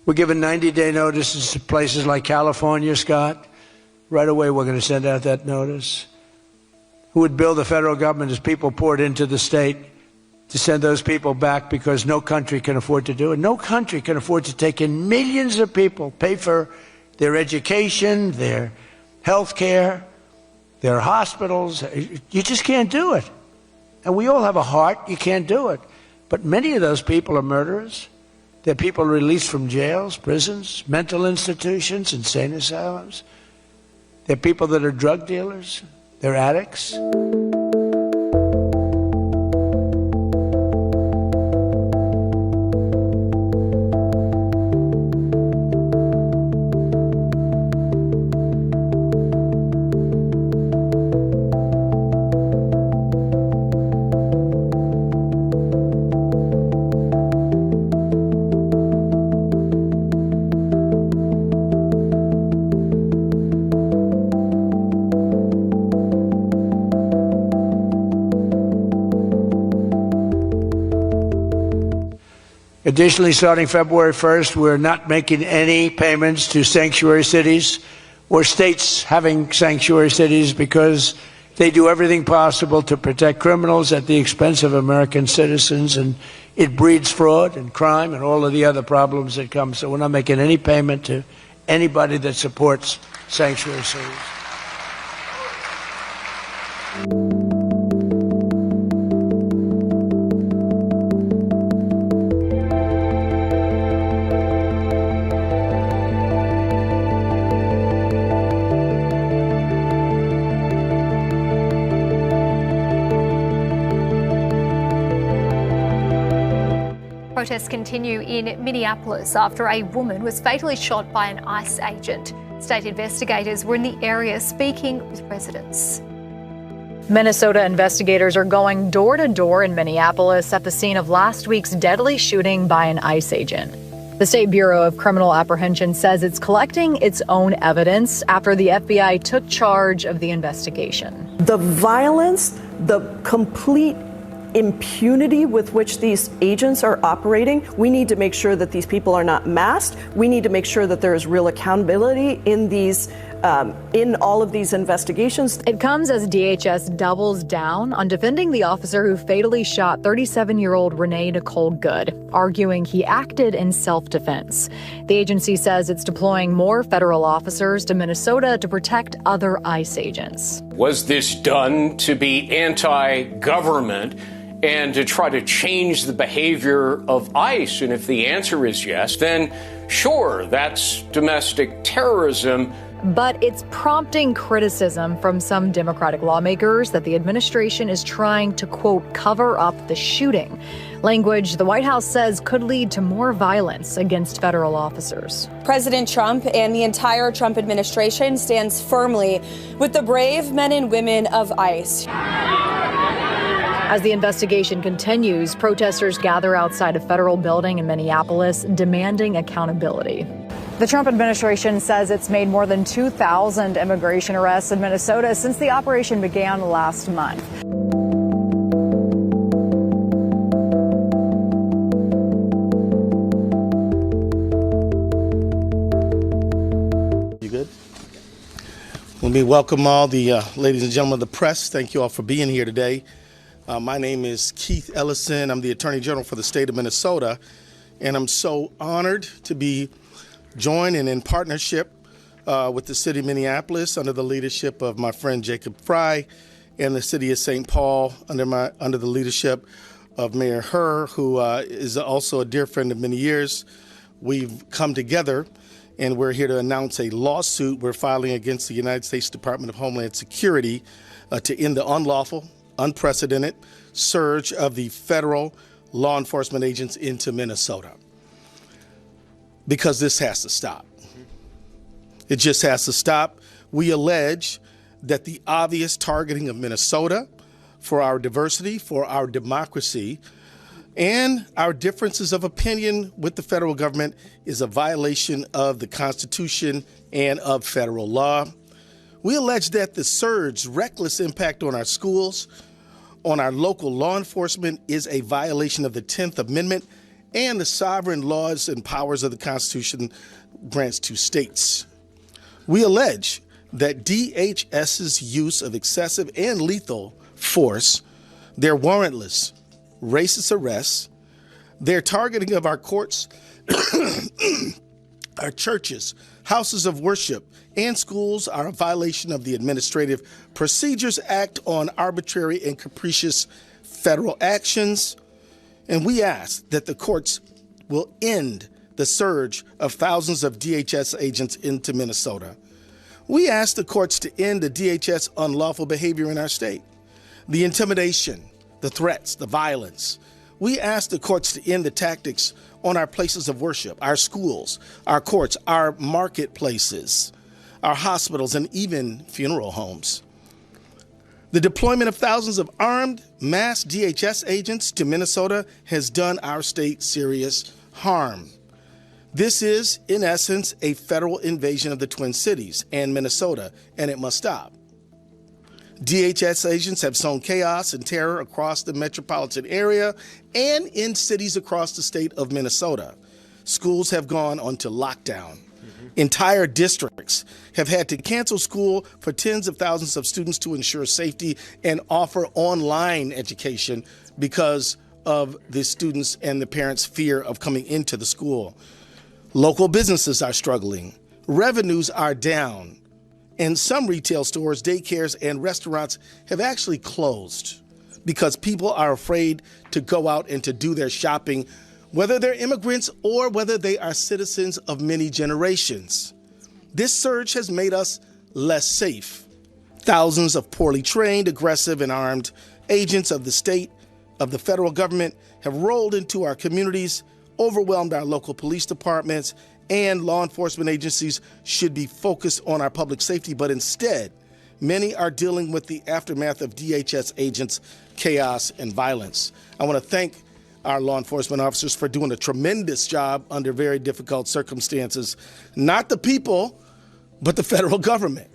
We're giving 90-day notices to places like California, Scott. Right away, we're going to send out that notice. Who would bill the federal government as people poured into the state to send those people back because no country can afford to do it? No country can afford to take in millions of people, pay for their education, their health care, their hospitals. You just can't do it. And we all have a heart. You can't do it. But many of those people are murderers. They're people released from jails, prisons, mental institutions, insane asylums. They're people that are drug dealers. They're addicts. Additionally, starting February 1st, we're not making any payments to sanctuary cities or states having sanctuary cities because they do everything possible to protect criminals at the expense of American citizens, and it breeds fraud and crime and all of the other problems that come. So we're not making any payment to anybody that supports sanctuary cities. Protests continue in Minneapolis after a woman was fatally shot by an ICE agent. State investigators were in the area speaking with residents. Minnesota investigators are going door to door in Minneapolis at the scene of last week's deadly shooting by an ICE agent. The State Bureau of Criminal Apprehension says it's collecting its own evidence after the FBI took charge of the investigation. The violence, the complete impunity with which these agents are operating, we need to make sure that these people are not masked. We need to make sure that there is real accountability in these in all of these investigations. It comes as DHS doubles down on defending the officer who fatally shot 37-year-old Renee Nicole Good, arguing he acted in self-defense. The agency says it's deploying more federal officers to Minnesota to protect other ICE agents. Was this done to be anti-government and to try to change the behavior of ICE? And if the answer is yes, then sure, that's domestic terrorism. But it's prompting criticism from some Democratic lawmakers that the administration is trying to, quote, cover up the shooting. Language the White House says could lead to more violence against federal officers. President Trump and the entire Trump administration stands firmly with the brave men and women of ICE. As the investigation continues, protesters gather outside a federal building in Minneapolis demanding accountability. The Trump administration says it's made more than 2,000 immigration arrests in Minnesota since the operation began last month. You good? Let me welcome all the ladies and gentlemen of the press. Thank you all for being here today. My name is Keith Ellison. I'm the Attorney General for the state of Minnesota, and I'm so honored to be joined and in partnership with the city of Minneapolis under the leadership of my friend Jacob Fry, and the city of St. Paul under the leadership of Mayor Herr, who is also a dear friend of many years. We've come together, and we're here to announce a lawsuit we're filing against the United States Department of Homeland Security to end the unlawful, unprecedented surge of the federal law enforcement agents into Minnesota. Because this has to stop. It just has to stop. We allege that the obvious targeting of Minnesota for our diversity, for our democracy, and our differences of opinion with the federal government is a violation of the Constitution and of federal law. We allege that the surge's reckless impact on our schools, on our local law enforcement, is a violation of the 10th Amendment and the sovereign laws and powers of the Constitution grants to states. We allege that DHS's use of excessive and lethal force, their warrantless, racist arrests, their targeting of our courts, our churches, houses of worship, and schools are a violation of the Administrative Procedures Act on arbitrary and capricious federal actions. And we ask that the courts will end the surge of thousands of DHS agents into Minnesota. We ask the courts to end the DHS unlawful behavior in our state, the intimidation, the threats, the violence. We ask the courts to end the tactics on our places of worship, our schools, our courts, our marketplaces, our hospitals, and even funeral homes. The deployment of thousands of armed, mass DHS agents to Minnesota has done our state serious harm. This is, in essence, a federal invasion of the Twin Cities and Minnesota, and it must stop. DHS agents have sown chaos and terror across the metropolitan area and in cities across the state of Minnesota. Schools have gone onto lockdown. Entire districts have had to cancel school for tens of thousands of students to ensure safety and offer online education because of the students and the parents' fear of coming into the school. Local businesses are struggling. Revenues are down. And some retail stores, daycares, and restaurants have actually closed because people are afraid to go out and to do their shopping, whether they're immigrants or whether they are citizens of many generations. This surge has made us less safe. Thousands of poorly trained, aggressive, and armed agents of the state, of the federal government, have rolled into our communities, overwhelmed our local police departments, and law enforcement agencies should be focused on our public safety, but instead, many are dealing with the aftermath of DHS agents' chaos and violence. I want to thank our law enforcement officers for doing a tremendous job under very difficult circumstances. Not the people, but the federal government.